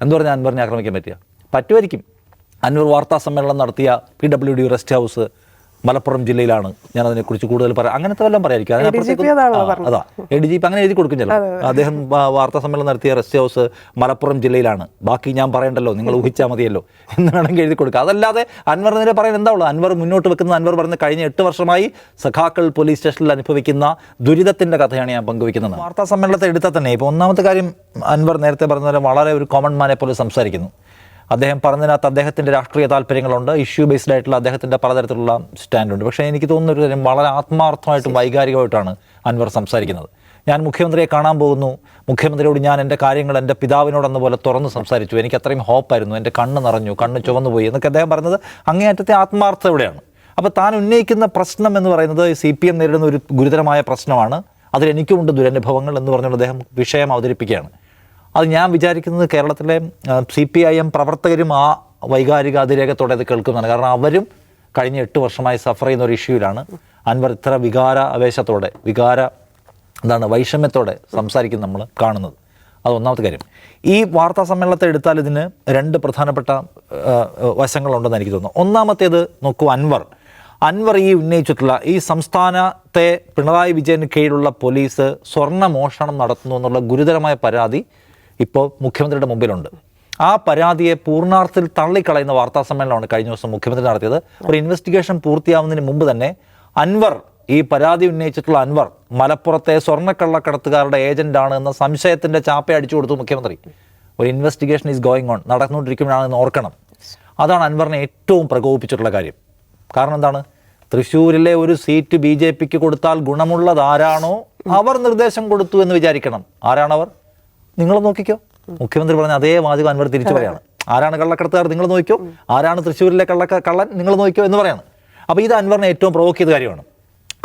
എന്ന് പറഞ്ഞാൽ അൻവറിനെ ആക്രമിക്കാൻ പറ്റുമായിരിക്കും. അൻവർ വാർത്താ സമ്മേളനം നടത്തിയ PWD റെസ്റ്റ് ഹൗസ് മലപ്പുറം ജില്ലയിലാണ്. ഞാൻ അതിനെക്കുറിച്ച് കൂടുതൽ പറയാം, അങ്ങനത്തെ വല്ലതും പറയായിരിക്കും. അതാ ADGP അങ്ങനെ എഴുതി കൊടുക്കും ചില. അദ്ദേഹം വാർത്താ സമ്മേളനം നടത്തിയ റെസ്റ്റ് ഹൗസ് മലപ്പുറം ജില്ലയിലാണ്, ബാക്കി ഞാൻ പറയണ്ടല്ലോ, നിങ്ങൾ ഊഹിച്ചാൽ മതിയല്ലോ എന്ന് വേണമെങ്കിൽ എഴുതി കൊടുക്കുക. അതല്ലാതെ അൻവറിനെ പറയാൻ എന്താ ഉള്ളത്? അൻവർ മുന്നോട്ട് വെക്കുന്നത്, അൻവർ പറയുന്ന കഴിഞ്ഞ 8 വർഷമായി സഖാക്കൾ പോലീസ് സ്റ്റേഷനിൽ അനുഭവിക്കുന്ന ദുരിതത്തിൻ്റെ കഥയാണ് ഞാൻ പങ്കുവയ്ക്കുന്നത്. വാർത്താ സമ്മേളനത്തെ എടുത്താൽ തന്നെ ഇപ്പോൾ ഒന്നാമത്തെ കാര്യം, അൻവർ നേരത്തെ പറഞ്ഞ പോലെ വളരെ ഒരു കോമൺ മാനെ പോലെ സംസാരിക്കുന്നു. അദ്ദേഹം പറഞ്ഞതിനകത്ത് അദ്ദേഹത്തിൻ്റെ രാഷ്ട്രീയ താല്പര്യങ്ങളുണ്ട്, ഇഷ്യൂ ബേസ്ഡ് ആയിട്ടുള്ള അദ്ദേഹത്തിൻ്റെ പലതരത്തിലുള്ള സ്റ്റാൻഡുണ്ട്. പക്ഷേ എനിക്ക് തോന്നുന്ന ഒരു കാര്യം, വളരെ ആത്മാർത്ഥമായിട്ടും വൈകാരികമായിട്ടാണ് അൻവർ സംസാരിക്കുന്നത്. ഞാൻ മുഖ്യമന്ത്രിയെ കാണാൻ പോകുന്നു, മുഖ്യമന്ത്രിയോട് ഞാൻ എൻ്റെ കാര്യങ്ങൾ എൻ്റെ പിതാവിനോടെന്ന പോലെ തുറന്ന് സംസാരിച്ചു, എനിക്ക് അത്രയും ഹോപ്പായിരുന്നു, എൻ്റെ കണ്ണ് നിറഞ്ഞു, കണ്ണ് ചുവന്നുപോയി എന്നൊക്കെ അദ്ദേഹം പറയുന്നത് അങ്ങേയറ്റത്തെ ആത്മാർത്ഥതയോടെയാണ്. അപ്പോൾ താൻ ഉന്നയിക്കുന്ന പ്രശ്നം എന്ന് പറയുന്നത് CPM നേരിടുന്ന ഒരു ഗുരുതരമായ പ്രശ്നമാണ്, അതിലെനിക്കുമുണ്ട് ദുരനുഭവങ്ങൾ എന്ന് പറഞ്ഞുകൊണ്ട് അദ്ദേഹം വിഷയം അവതരിപ്പിക്കുകയാണ്. അത് ഞാൻ വിചാരിക്കുന്നത് കേരളത്തിലെ CPIM പ്രവർത്തകരും ആ വൈകാരിക അതിരേഖത്തോടെ അത് കേൾക്കുന്നതാണ്. കാരണം അവരും കഴിഞ്ഞ 8 വർഷമായി സഫർ ചെയ്യുന്ന ഒരു ഇഷ്യൂവിലാണ് അൻവർ ഇത്ര വികാരാവേശത്തോടെ, വൈഷമ്യത്തോടെ സംസാരിക്കുന്നത് നമ്മൾ കാണുന്നത്. അത് ഒന്നാമത്തെ കാര്യം. ഈ വാർത്താ സമ്മേളനത്തെ എടുത്താൽ ഇതിന് 2 പ്രധാനപ്പെട്ട വശങ്ങളുണ്ടെന്ന് എനിക്ക് തോന്നുന്നു. ഒന്നാമത്തേത് നോക്കൂ, അൻവർ ഈ ഉന്നയിച്ചിട്ടുള്ള ഈ സംസ്ഥാനത്തെ പിണറായി വിജയന് കീഴിലുള്ള പോലീസ് സ്വർണ്ണ മോഷണം നടത്തുന്നു എന്നുള്ള ഗുരുതരമായ പരാതി ഇപ്പോൾ മുഖ്യമന്ത്രിയുടെ മുമ്പിലുണ്ട്. ആ പരാതിയെ പൂർണ്ണാർത്ഥത്തിൽ തള്ളിക്കളയുന്ന വാർത്താ സമ്മേളനമാണ് കഴിഞ്ഞ ദിവസം മുഖ്യമന്ത്രി നടത്തിയത്. ഒരു ഇൻവെസ്റ്റിഗേഷൻ പൂർത്തിയാവുന്നതിന് മുമ്പ് തന്നെ ഈ പരാതി ഉന്നയിച്ചിട്ടുള്ള അൻവർ മലപ്പുറത്തെ സ്വർണ്ണക്കള്ളക്കടത്തുകാരുടെ ഏജന്റാണ് എന്ന സംശയത്തിൻ്റെ ചാപ്പ അടിച്ചു കൊടുത്തു മുഖ്യമന്ത്രി. ഒരു ഇൻവെസ്റ്റിഗേഷൻ ഈസ് ഗോയിങ് ഓൺ, നടന്നുകൊണ്ടിരിക്കുമ്പോഴാണെന്ന് ഓർക്കണം. അതാണ് അൻവറിനെ ഏറ്റവും പ്രകോപിപ്പിച്ചിട്ടുള്ള കാര്യം. കാരണം എന്താണ്? തൃശ്ശൂരിലെ ഒരു സീറ്റ് BJPക്ക് കൊടുത്താൽ ഗുണമുള്ളത് ആരാണോ അവർ നിർദ്ദേശം കൊടുത്തു എന്ന് വിചാരിക്കണം. ആരാണവർ? നിങ്ങൾ നോക്കിക്കോ. മുഖ്യമന്ത്രി പറഞ്ഞ അതേ വാചകം അൻവർ തിരിച്ചു പറയാണ്. ആരാണ് കള്ളക്കടത്തുകാർ? നിങ്ങൾ നോക്കിക്കോ. ആരാണ് തൃശ്ശൂരിലെ കള്ളൻ? നിങ്ങൾ നോക്കിക്കോ എന്ന് പറയാണ്. അപ്പോൾ ഇത് അൻവറിനെ ഏറ്റവും പ്രൊവോക്ക് ചെയ്ത കാര്യമാണ്.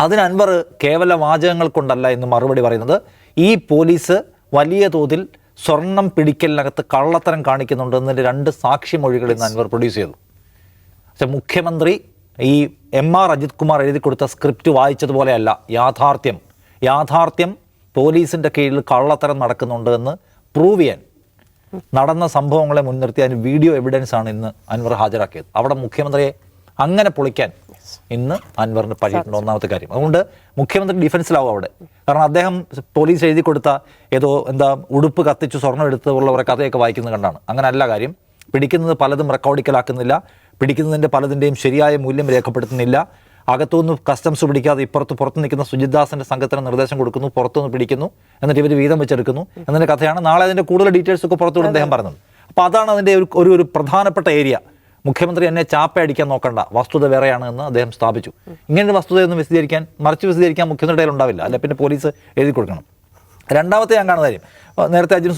അതിന് അൻവർ കേവല വാചകങ്ങൾ കൊണ്ടല്ല എന്ന് മറുപടി പറയുന്നത്. ഈ പോലീസ് വലിയ തോതിൽ സ്വർണം പിടിക്കലിനകത്ത് കള്ളത്തരം കാണിക്കുന്നുണ്ടെന്നതിൻ്റെ 2 സാക്ഷിമൊഴികൾ ഇന്ന് അൻവർ പ്രൊഡ്യൂസ് ചെയ്തു. പക്ഷേ മുഖ്യമന്ത്രി ഈ MR അജിത് കുമാർ എഴുതി കൊടുത്ത സ്ക്രിപ്റ്റ് വായിച്ചതുപോലെയല്ല യാഥാർത്ഥ്യം പോലീസിൻ്റെ കീഴിൽ കള്ളത്തരം നടക്കുന്നുണ്ട് എന്ന് പ്രൂവ് ചെയ്യാൻ നടന്ന സംഭവങ്ങളെ മുൻനിർത്തി അതിന് വീഡിയോ എവിഡൻസ് ആണ് ഇന്ന് അൻവർ ഹാജരാക്കിയത്. അവിടെ മുഖ്യമന്ത്രിയെ അങ്ങനെ പൊളിക്കാൻ ഇന്ന് അൻവറിന് പറ്റിയിട്ടുണ്ട്. ഒന്നാമത്തെ കാര്യം. അതുകൊണ്ട് മുഖ്യമന്ത്രി ഡിഫൻസിലാവും അവിടെ. കാരണം അദ്ദേഹം പോലീസ് എഴുതി കൊടുത്ത ഉടുപ്പ് കത്തിച്ച് സ്വർണ്ണം എടുത്തുള്ള ഒരു കഥയൊക്കെ വായിക്കുന്നത് കണ്ടാണ്. അങ്ങനെ അല്ല കാര്യം. പിടിക്കുന്നത് പലതും റെക്കോർഡിക്കലാക്കുന്നില്ല, പിടിക്കുന്നതിൻ്റെ പലതിൻ്റെയും ശരിയായ മൂല്യം രേഖപ്പെടുത്തുന്നില്ല. അകത്തുനിന്ന് കസ്റ്റംസ് പിടിക്കാതെ പുറത്ത് നിൽക്കുന്ന സുജിത്ദാസിൻ്റെ സംഘത്തിന് നിർദ്ദേശം കൊടുക്കുന്നു, പുറത്തുനിന്ന് പിടിക്കുന്നു, എന്നിട്ട് ഇവർ വീതം വെച്ചെടുക്കുന്നു എന്നതിൻ്റെ കഥയാണ്. നാളെ അതിൻ്റെ കൂടുതൽ ഡീറ്റെയിൽസ് ഒക്കെ പുറത്തുവിടും അദ്ദേഹം പറയുന്നത്. അപ്പോൾ അതാണ് അതിൻ്റെ ഒരു പ്രധാനപ്പെട്ട ഏരിയ. മുഖ്യമന്ത്രി എന്നെ ചാപ്പ അടിക്കാൻ നോക്കണ്ട, വസ്തുത വേറെയാണ് എന്ന് അദ്ദേഹം സ്ഥാപിച്ചു. ഇങ്ങനൊരു വസ്തുതയൊന്നും മറിച്ച് വിശദീകരിക്കാൻ മുഖ്യമന്ത്രിയുടെ ഉണ്ടാവില്ല, അല്ലെ പിന്നെ പോലീസ് എഴുതി കൊടുക്കണം. രണ്ടാമത്തെ ഞാൻ കാണുന്ന കാര്യം, നേരത്തെ അജിൻ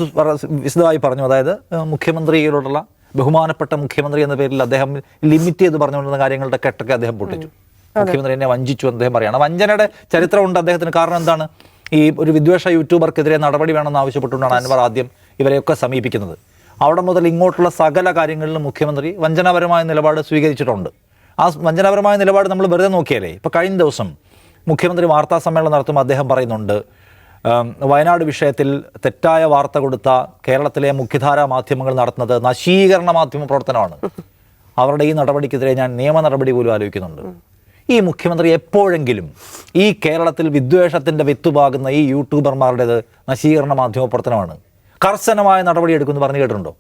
വിശദമായി പറഞ്ഞു, അതായത് മുഖ്യമന്ത്രിയോടുള്ള ബഹുമാനപ്പെട്ട മുഖ്യമന്ത്രി എന്ന പേരിൽ അദ്ദേഹം ലിമിറ്റ് ചെയ്ത് പറഞ്ഞുകൊണ്ടിരുന്ന കാര്യങ്ങളുടെ കെട്ടൊക്കെ അദ്ദേഹം പൊട്ടിച്ചു. മുഖ്യമന്ത്രി എന്നെ വഞ്ചിച്ചു എന്ന് അദ്ദേഹം പറയുകയാണ്. വഞ്ചനയുടെ ചരിത്രമുണ്ട് അദ്ദേഹത്തിന്. കാരണം എന്താണ്? ഈ ഒരു വിദ്വേഷ യൂട്യൂബർക്കെതിരെ നടപടി വേണമെന്ന് ആവശ്യപ്പെട്ടുകൊണ്ടാണ് അൻവർ ആദ്യം ഇവരെയൊക്കെ സമീപിക്കുന്നത്. അവിടെ മുതൽ ഇങ്ങോട്ടുള്ള സകല കാര്യങ്ങളിലും മുഖ്യമന്ത്രി വഞ്ചനാപരമായ നിലപാട് സ്വീകരിച്ചിട്ടുണ്ട്. ആ വഞ്ചനാപരമായ നിലപാട് നമ്മൾ വെറുതെ നോക്കിയാലേ. ഇപ്പോൾ കഴിഞ്ഞ ദിവസം മുഖ്യമന്ത്രി വാർത്താ സമ്മേളനം നടത്തുമ്പോൾ അദ്ദേഹം പറയുന്നുണ്ട്, വയനാട് വിഷയത്തിൽ തെറ്റായ വാർത്ത കൊടുത്ത കേരളത്തിലെ മുഖ്യധാരാ മാധ്യമങ്ങൾ നടത്തുന്നത് നശീകരണ മാധ്യമ പ്രവർത്തനമാണ്. അവരുടെ ഈ നടപടിക്കെതിരെ ഞാൻ നിയമ നടപടി പോലും ആലോചിക്കുന്നുണ്ട്. ഈ മുഖ്യമന്ത്രി എപ്പോഴെങ്കിലും ഈ കേരളത്തിൽ വിദ്വേഷത്തിൻ്റെ വിത്തുപാകുന്ന ഈ യൂട്യൂബർമാരുടേത് നശീകരണ മാധ്യമ പ്രവർത്തനമാണ്, കർശനമായ നടപടി എടുക്കുമെന്ന് പറഞ്ഞു കേട്ടിട്ടുണ്ടോ?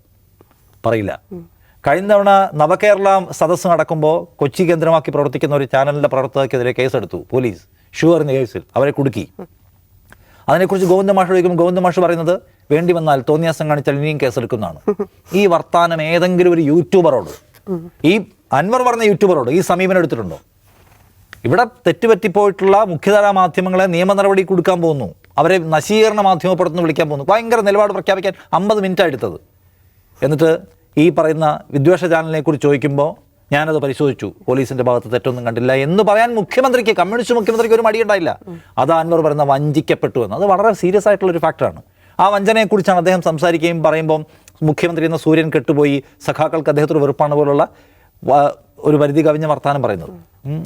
പറയില്ല. കഴിഞ്ഞ തവണ നവകേരള സദസ്സ് നടക്കുമ്പോൾ കൊച്ചി കേന്ദ്രമാക്കി പ്രവർത്തിക്കുന്ന ഒരു ചാനലിൻ്റെ പ്രവർത്തകർക്കെതിരെ കേസെടുത്തു പോലീസ്. ഷുവർ എന്ന കേസിൽ അവരെ കുടുക്കി. അതിനെക്കുറിച്ച് ഗോവിന്ദ മാഷ് ചോദിക്കുമ്പോൾ ഗോവിന്ദ മാഷ് പറയുന്നത് വേണ്ടി വന്നാൽ തോന്നിയാസം കാണിച്ചാൽ ഇനിയും കേസെടുക്കുന്നതാണ്. ഈ വർത്താനം ഏതെങ്കിലും ഒരു യൂട്യൂബറോട്, ഈ അൻവർ പറഞ്ഞ യൂട്യൂബറോട് ഈ സമീപനം എടുത്തിട്ടുണ്ടോ? ഇവിടെ തെറ്റുപറ്റിപ്പോയിട്ടുള്ള മുഖ്യധാരാ മാധ്യമങ്ങളെ നിയമ നടപടി കൊടുക്കാൻ പോകുന്നു, അവരെ നശീകരണ മാധ്യമപ്പെടുത്തുന്നു വിളിക്കാൻ പോകുന്നു. ഭയങ്കര നിലപാട് പ്രഖ്യാപിക്കാൻ 50 മിനിറ്റാണ് എടുത്തത്. എന്നിട്ട് ഈ പറയുന്ന വിദ്വേഷ ചാനലിനെ കുറിച്ച് ചോദിക്കുമ്പോൾ ഞാനത് പരിശോധിച്ചു, പോലീസിൻ്റെ ഭാഗത്ത് തെറ്റൊന്നും കണ്ടില്ല എന്ന് പറയാൻ മുഖ്യമന്ത്രിക്ക്, കമ്മ്യൂണിസ്റ്റ് മുഖ്യമന്ത്രിക്ക് ഒരു മടിയുണ്ടായില്ല. അത് അൻവർ പറയുന്ന വഞ്ചിക്കപ്പെട്ടു എന്ന്. അത് വളരെ സീരിയസ് ആയിട്ടുള്ളൊരു ഫാക്ടറാണ്. ആ വഞ്ചനയെക്കുറിച്ചാണ് അദ്ദേഹം സംസാരിക്കുകയും പറയുമ്പോൾ മുഖ്യമന്ത്രി എന്ന സൂര്യൻ കെട്ടുപോയി, സഖാക്കൾക്ക് അദ്ദേഹത്തിന് വെറുപ്പാണ് പോലുള്ള ഒരു പരിധി കവിഞ്ഞ വർത്താനം പറയുന്നത്.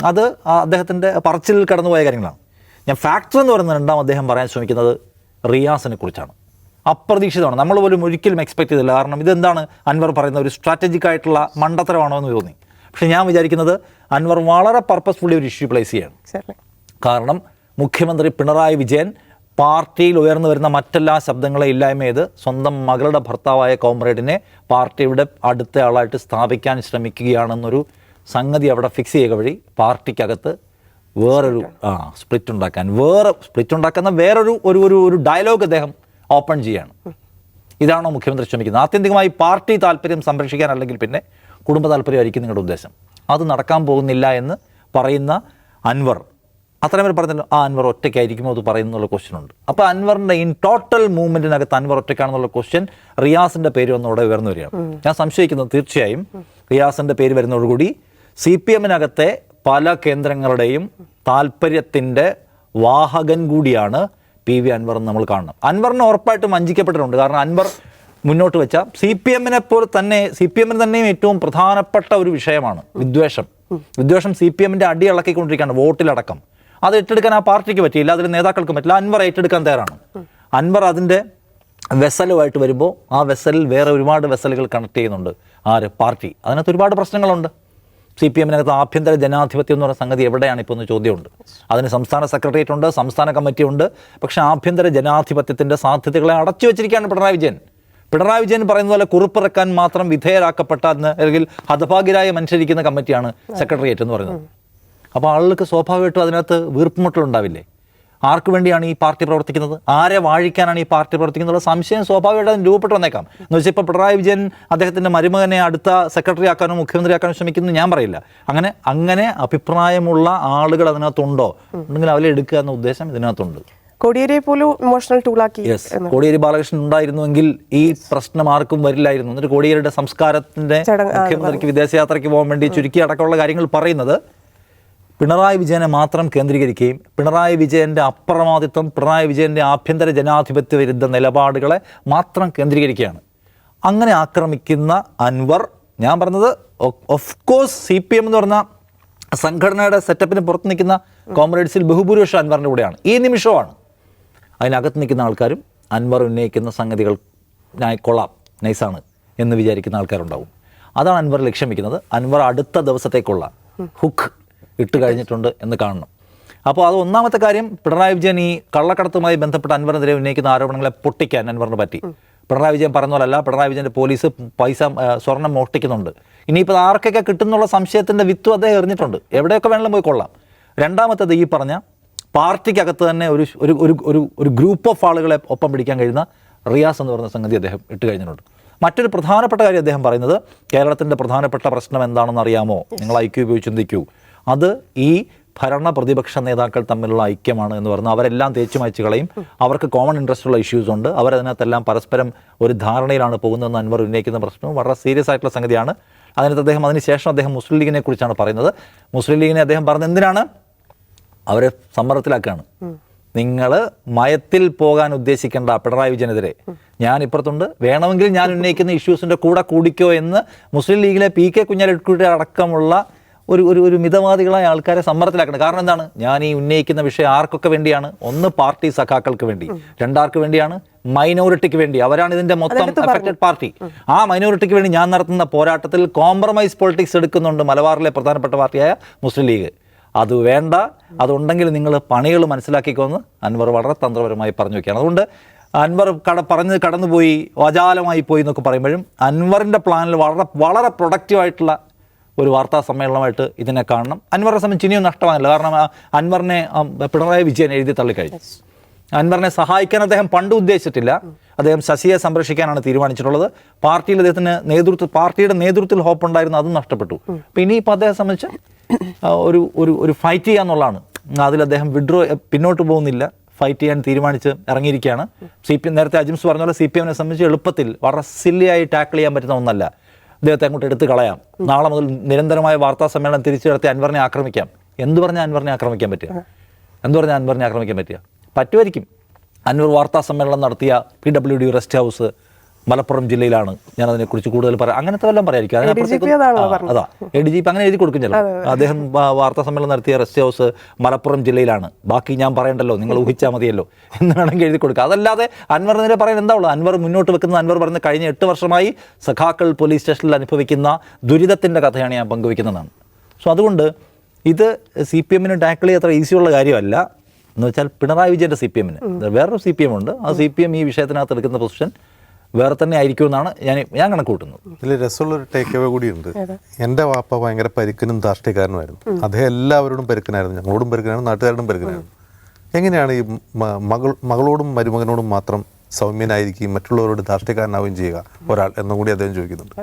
അത് അദ്ദേഹത്തിൻ്റെ പറച്ചിൽ കടന്നുപോയ കാര്യങ്ങളാണ്. ഞാൻ ഫാക്ടർ എന്ന് പറയുന്ന രണ്ടാം അദ്ദേഹം പറയാൻ ശ്രമിക്കുന്നത് റിയാസിനെ കുറിച്ചാണ്. അപ്രതീക്ഷിതമാണ്. നമ്മൾ പോലും ഒരിക്കലും എക്സ്പെക്ട് ചെയ്തില്ല. കാരണം ഇതെന്താണ് അൻവർ പറയുന്ന ഒരു സ്ട്രാറ്റജിക് ആയിട്ടുള്ള മണ്ടത്തരമാണോ എന്ന് തോന്നി. പക്ഷേ ഞാൻ വിചാരിക്കുന്നത് അൻവർ വളരെ പർപ്പസ്ഫുള്ളി ഒരു ഇഷ്യൂ പ്ലേസ് ചെയ്യാണ്. കാരണം മുഖ്യമന്ത്രി പിണറായി വിജയൻ പാർട്ടിയിൽ ഉയർന്നു വരുന്ന മറ്റെല്ലാ ശബ്ദങ്ങളെ ഇല്ലായ്മ ചെയ്ത് സ്വന്തം മകളുടെ ഭർത്താവായ കോമ്രേഡിനെ പാർട്ടിയുടെ അടുത്ത ആളായിട്ട് സ്ഥാപിക്കാൻ ശ്രമിക്കുകയാണെന്നൊരു സംഗതി അവിടെ ഫിക്സ് ചെയ്യുക വഴി പാർട്ടിക്കകത്ത് വേറൊരു സ്പ്ലിറ്റ് ഉണ്ടാക്കുന്ന വേറൊരു ഒരു ഡയലോഗ് അദ്ദേഹം ഓപ്പൺ ചെയ്യാണ്. ഇതാണോ മുഖ്യമന്ത്രി ശ്രമിക്കുന്നത്? ആത്യന്തികമായി പാർട്ടി താല്പര്യം സംരക്ഷിക്കാൻ, അല്ലെങ്കിൽ പിന്നെ കുടുംബ താല്പര്യമായിരിക്കും നിങ്ങളുടെ ഉദ്ദേശം. അത് നടക്കാൻ പോകുന്നില്ല എന്ന് പറയുന്ന അൻവർ, അത്രയും പേര് പറഞ്ഞല്ലോ, അൻവർ ഒറ്റയ്ക്കായിരിക്കുമോ അത് പറയുന്നുള്ള ക്വസ്റ്റ്യൻ ഉണ്ട്. അപ്പോൾ അൻവറിൻ്റെ ഇൻ ടോട്ടൽ മൂവ്മെൻറ്റിനകത്ത് അൻവർ ഒറ്റയ്ക്കാണെന്നുള്ള ക്വസ്റ്റ്യൻ റിയാസിൻ്റെ പേര് വന്നതോടെ ഉയർന്നു വരികയാണ്. ഞാൻ സംശയിക്കുന്നത് തീർച്ചയായും റിയാസിൻ്റെ പേര് വരുന്നതോടുകൂടി CPM-നകത്തെ പല കേന്ദ്രങ്ങളുടെയും താല്പര്യത്തിൻ്റെ വാഹകൻ കൂടിയാണ് PV അൻവർ എന്ന് നമ്മൾ കാണണം. അൻവറിന് ഉറപ്പായിട്ടും വഞ്ചിക്കപ്പെട്ടിട്ടുണ്ട്. കാരണം അൻവർ മുന്നോട്ട് വെച്ച CPM-നെ പോലെ തന്നെ CPM-ന് തന്നെയും ഏറ്റവും പ്രധാനപ്പെട്ട ഒരു വിഷയമാണ് വിദ്വേഷം. CPM-ന്റെ അടി ഇളക്കിക്കൊണ്ടിരിക്കുകയാണ്, വോട്ടിലടക്കം. അത് ഏറ്റെടുക്കാൻ ആ പാർട്ടിക്ക് പറ്റിയില്ല, അതിൽ നേതാക്കൾക്ക് പറ്റില്ല. അൻവർ ഏറ്റെടുക്കാൻ തയ്യാറാണ്. അൻവർ അതിൻ്റെ വെസലുമായിട്ട് വരുമ്പോൾ ആ വെസലിൽ വേറെ ഒരുപാട് വെസലുകൾ കണക്ട് ചെയ്യുന്നുണ്ട്. പാർട്ടി. അതിനകത്ത് ഒരുപാട് പ്രശ്നങ്ങളുണ്ട്. CPM-നകത്ത് ആഭ്യന്തര ജനാധിപത്യം എന്ന് പറയുന്ന സംഗതി എവിടെയാണ് ഇപ്പോൾ എന്ന് ചോദ്യമുണ്ട്. അതിന് സംസ്ഥാന സെക്രട്ടേറിയറ്റ് ഉണ്ട്, സംസ്ഥാന കമ്മിറ്റി ഉണ്ട്. പക്ഷേ ആഭ്യന്തര ജനാധിപത്യത്തിൻ്റെ സാധ്യതകളെ അടച്ചു വെച്ചിരിക്കുകയാണ് പിണറായി വിജയൻ പറയുന്ന പോലെ കുറിപ്പിറക്കാൻ മാത്രം വിധേയരാക്കപ്പെട്ട അല്ലെങ്കിൽ ഹതഭാഗ്യരായ മനുഷ്യരിക്കുന്ന കമ്മിറ്റിയാണ് സെക്രട്ടേറിയറ്റ് എന്ന് പറയുന്നത്. അപ്പോൾ ആളുകൾക്ക് സ്വാഭാവികമായിട്ടും അതിനകത്ത് വീർപ്പുമുട്ടലുണ്ടാവില്ലേ? ആർക്ക് വേണ്ടിയാണ് ഈ പാർട്ടി പ്രവർത്തിക്കുന്നത്, ആരെ വാഴിക്കാനാണ് ഈ പാർട്ടി പ്രവർത്തിക്കുന്നത് സംശയം സ്വാഭാവികമായിട്ടും രൂപപ്പെട്ട് വന്നേക്കാം. എന്ന് വെച്ചാൽ ഇപ്പോൾ പിണറായി വിജയൻ അദ്ദേഹത്തിൻ്റെ മരുമകനെ അടുത്ത സെക്രട്ടറി ആക്കാനോ മുഖ്യമന്ത്രി ആക്കാനോ ശ്രമിക്കുന്നു ഞാൻ പറയില്ല. അങ്ങനെ അഭിപ്രായമുള്ള ആളുകൾ അതിനകത്തുണ്ടോ ഉണ്ടെങ്കിൽ അവരെ എടുക്കുക എന്ന ഉദ്ദേശം ഇതിനകത്തുണ്ട്. കോടിയേരിയെ പോലും ഇമോഷണൽ ടൂളാക്കി. കോടിയേരി ബാലകൃഷ്ണൻ ഉണ്ടായിരുന്നുവെങ്കിൽ ഈ പ്രശ്നം ആർക്കും വരില്ലായിരുന്നു. എന്നിട്ട് കോടിയേരിയുടെ സംസ്കാരത്തിന്റെ മുഖ്യമന്ത്രിക്ക് വിദേശയാത്രയ്ക്ക് പോകാൻ വേണ്ടി ചുരുക്കി അടക്കമുള്ള കാര്യങ്ങൾ പറയുന്നത് പിണറായി വിജയനെ മാത്രം കേന്ദ്രീകരിക്കുകയും പിണറായി വിജയൻ്റെ അപ്രമാദിത്വം, പിണറായി വിജയൻ്റെ ആഭ്യന്തര ജനാധിപത്യ വിരുദ്ധ നിലപാടുകളെ മാത്രം കേന്ദ്രീകരിക്കുകയാണ്. അങ്ങനെ ആക്രമിക്കുന്ന അൻവർ, ഞാൻ പറഞ്ഞത് ഓഫ് കോഴ്സ് CPM എന്ന് പറഞ്ഞ സംഘടനയുടെ സെറ്റപ്പിന് പുറത്ത് നിൽക്കുന്ന കോമ്രേഡ്സിൽ ബഹുഭൂരിപക്ഷം അൻവറിൻ്റെ കൂടെയാണ്. ഈ നിമിഷമാണ് അതിനകത്ത് നിൽക്കുന്ന ആൾക്കാരും അൻവർ ഉന്നയിക്കുന്ന സംഗതികൾ കൊള്ളാം, നൈസാണ് എന്ന് വിചാരിക്കുന്ന ആൾക്കാരുണ്ടാവും. അതാണ് അൻവർ ലക്ഷ്യം വയ്ക്കുന്നത്. അൻവർ അടുത്ത ദിവസത്തേക്കുള്ള ഹുക്ക് ഇട്ട് കഴിഞ്ഞിട്ടുണ്ട് എന്ന് കാണണം. അപ്പോൾ അത് ഒന്നാമത്തെ കാര്യം. പിണറായി വിജയൻ ഈ കള്ളക്കടത്തുമായി ബന്ധപ്പെട്ട് അൻവറിനെതിരെ ഉന്നയിക്കുന്ന ആരോപണങ്ങളെ പൊട്ടിക്കാൻ അൻവറിന് പറ്റി. പിണറായി വിജയൻ പറഞ്ഞ പോലല്ല, പിണറായി വിജയൻ്റെ പോലീസ് സ്വർണം മോഷ്ടിക്കുന്നുണ്ട്. ഇനിയിപ്പോൾ ആർക്കൊക്കെ കിട്ടുന്നുള്ള സംശയത്തിൻ്റെ വിത്തും അദ്ദേഹം എറിഞ്ഞിട്ടുണ്ട്. എവിടെയൊക്കെ വേണമെങ്കിലും പോയി കൊള്ളാം. രണ്ടാമത്തേത് ഈ പറഞ്ഞ പാർട്ടിക്കകത്ത് തന്നെ ഒരു ഗ്രൂപ്പ് ഓഫ് ആളുകളെ ഒപ്പം പിടിക്കാൻ കഴിയുന്ന റിയാസ് എന്ന് പറയുന്ന സംഗതി അദ്ദേഹം ഇട്ട് കഴിഞ്ഞിട്ടുണ്ട്. മറ്റൊരു പ്രധാനപ്പെട്ട കാര്യം അദ്ദേഹം പറയുന്നത്, കേരളത്തിൻ്റെ പ്രധാനപ്പെട്ട പ്രശ്നം എന്താണെന്ന് അറിയാമോ, നിങ്ങൾ IQ ഉപയോഗിച്ച് ചിന്തിക്കൂ. അത് ഈ ഭരണ പ്രതിപക്ഷ നേതാക്കൾ തമ്മിലുള്ള ഐക്യമാണ് എന്ന് പറഞ്ഞാൽ അവരെല്ലാം തേച്ചു മായ്ച്ചു കളയും. അവർക്ക് കോമൺ ഇൻട്രസ്റ്റ് ഉള്ള ഇഷ്യൂസ് ഉണ്ട്. അവരതിനകത്തെല്ലാം പരസ്പരം ഒരു ധാരണയിലാണ് പോകുന്നതെന്ന് അൻവർ ഉന്നയിക്കുന്ന പ്രശ്നവും വളരെ സീരിയസ് ആയിട്ടുള്ള സംഗതിയാണ്. അതിനുശേഷം അദ്ദേഹം മുസ്ലിം ലീഗിനെ കുറിച്ചാണ് പറയുന്നത്. മുസ്ലിം ലീഗിനെ അദ്ദേഹം പറഞ്ഞത് എന്തിനാണ്? അവരെ സമ്മർദ്ദത്തിലാക്കുകയാണ്. നിങ്ങൾ മയത്തിൽ പോകാൻ ഉദ്ദേശിക്കേണ്ട പിണറായി വിജയനെതിരെ ഞാൻ ഇപ്പുറത്തുണ്ട്, വേണമെങ്കിൽ ഞാൻ ഉന്നയിക്കുന്ന ഇഷ്യൂസിൻ്റെ കൂടെ കൂടിക്കോ എന്ന് മുസ്ലിം ലീഗിലെ PK കുഞ്ഞാലിക്കുട്ടി അടക്കമുള്ള ഒരു മിതവാദികളായ ആൾക്കാരെ സമ്മർദ്ദത്തിലാക്കണം. കാരണം എന്താണ്? ഞാൻ ഈ ഉന്നയിക്കുന്ന വിഷയം ആർക്കൊക്കെ വേണ്ടിയാണ്? ഒന്ന്, പാർട്ടി സഖാക്കൾക്ക് വേണ്ടി. രണ്ടാർക്ക് വേണ്ടിയാണ്? മൈനോറിറ്റിക്ക് വേണ്ടി. അവരാണ് ഇതിൻ്റെ മൊത്തം അഫക്റ്റഡ് പാർട്ടി. ആ മൈനോറിറ്റിക്ക് വേണ്ടി ഞാൻ നടത്തുന്ന പോരാട്ടത്തിൽ കോംപ്രമൈസ് പൊളിറ്റിക്സ് എടുക്കുന്നുണ്ട് മലബാറിലെ പ്രധാനപ്പെട്ട പാർട്ടിയായ മുസ്ലിം ലീഗ്. അത് വേണ്ട, അതുണ്ടെങ്കിൽ നിങ്ങൾ പണികൾ മനസ്സിലാക്കിക്കോന്ന് അൻവർ വളരെ തന്ത്രപരമായി പറഞ്ഞു വയ്ക്കുകയാണ്. അതുകൊണ്ട് അൻവർ കടന്നുപോയി, വാചാലമായി പോയി എന്നൊക്കെ പറയുമ്പോഴും അൻവറിൻ്റെ പ്ലാനിൽ വളരെ പ്രൊഡക്റ്റീവായിട്ടുള്ള ഒരു വാർത്താ സമ്മേളനമായിട്ട് ഇതിനെ കാണണം. അൻവറിനെ സംബന്ധിച്ച് ഇനിയും നഷ്ടമാകില്ല. കാരണം അൻവറിനെ പിണറായി വിജയൻ എഴുതി തള്ളിക്കഴിഞ്ഞു. അൻവറിനെ സഹായിക്കാൻ അദ്ദേഹം പണ്ട് ഉദ്ദേശിച്ചിട്ടില്ല. അദ്ദേഹം ശശിയെ സംരക്ഷിക്കാനാണ് തീരുമാനിച്ചിട്ടുള്ളത്. പാർട്ടിയുടെ നേതൃത്വത്തിൽ ഹോപ്പ് ഉണ്ടായിരുന്നു, അതും നഷ്ടപ്പെട്ടു. അപ്പോൾ ഇനിയിപ്പോൾ അദ്ദേഹത്തെ സംബന്ധിച്ച് ഒരു ഫൈറ്റ് ചെയ്യാന്നുള്ളതാണ്. അതിൽ അദ്ദേഹം പിന്നോട്ട് പോകുന്നില്ല, ഫൈറ്റ് ചെയ്യാൻ തീരുമാനിച്ച് ഇറങ്ങിയിരിക്കുകയാണ്. നേരത്തെ അജിംസ് പറഞ്ഞ പോലെ CPM-നെ സംബന്ധിച്ച് എളുപ്പത്തിൽ വളരെ സില്ലിയായി ടാക്കിൾ ചെയ്യാൻ പറ്റുന്ന ഒന്നല്ല. അദ്ദേഹത്തെ അങ്ങോട്ട് എടുത്ത് കളയാം. നാളെ മുതൽ നിരന്തരമായ വാർത്താ സമ്മേളനം തിരിച്ചു നടത്തി അൻവറിനെ ആക്രമിക്കാം. എന്ത് പറഞ്ഞാൽ അൻവറിനെ ആക്രമിക്കാൻ പറ്റുക? പറ്റുമായിരിക്കും. അൻവർ വാർത്താ സമ്മേളനം നടത്തിയ PWD റെസ്റ്റ് ഹൗസ് മലപ്പുറം ജില്ലയിലാണ് ഞാൻ അതിനെക്കുറിച്ച് കൂടുതൽ പറയാം അങ്ങനത്തെ വല്ലതും പറയായിരിക്കും ADGP അതാണല്ലോ പറഞ്ഞത്. അതാ ADGP അങ്ങനെ എഴുതി കൊടുക്കും ചില അദ്ദേഹം വാർത്താ സമ്മേളനം നടത്തിയ റെസ്റ്റ് ഹൗസ് മലപ്പുറം ജില്ലയിലാണ്, ബാക്കി ഞാൻ പറയണ്ടല്ലോ, നിങ്ങൾ ഊഹിച്ചാൽ മതിയല്ലോ എന്ന് വേണമെങ്കിൽ എഴുതി കൊടുക്കുക. അതല്ലാതെ അൻവറിനെ പറയാൻ എന്താ ഉള്ളത്? അൻവർ മുന്നോട്ട് വെക്കുന്ന, അൻവർ പറയുന്ന കഴിഞ്ഞ 8 വർഷമായി സഖാക്കൾ പോലീസ് സ്റ്റേഷനിൽ അനുഭവിക്കുന്ന ദുരിതത്തിൻ്റെ കഥയാണ് ഞാൻ പങ്കുവയ്ക്കുന്നതാണ്. സോ അതുകൊണ്ട് ഇത് CPM-ന് ടാക്കിൾ ചെയ്യാൻ അത്ര ഈസിയുള്ള കാര്യമല്ല. എന്ന് വെച്ചാൽ പിണറായി വിജയൻ്റെ CPM-ന് വേറൊരു CPM ഉണ്ട്, ആ CPM ഈ വിഷയത്തിനകത്ത് എടുക്കുന്ന പൊസിഷൻ വേറെ തന്നെ ആയിരിക്കുമെന്നാണ് ഞാൻ കണക്ക് കൂട്ടുന്നത്. ഇതിൽ രസമുള്ളൊരു ടേക്ക് അവേ കൂടിയുണ്ട്. എൻ്റെ വാപ്പ ഭയങ്കര പരിക്കനും ധാർഷ്ട്യക്കാരനുമായിരുന്നു. അദ്ദേഹം എല്ലാവരോടും പെരുക്കനായിരുന്നു, ഞങ്ങളോടും പെരുക്കനായിരുന്നു, നാട്ടുകാരോടും പെരുക്കനായിരുന്നു. എങ്ങനെയാണ് ഈ മകളോടും മരുമകനോടും മാത്രം സൗമ്യനായിരിക്കുകയും മറ്റുള്ളവരോട് ധാർഷ്ട്യക്കാരനാവുകയും ചെയ്യുക ഒരാൾ എന്നും കൂടി അദ്ദേഹം ചോദിക്കുന്നുണ്ട്.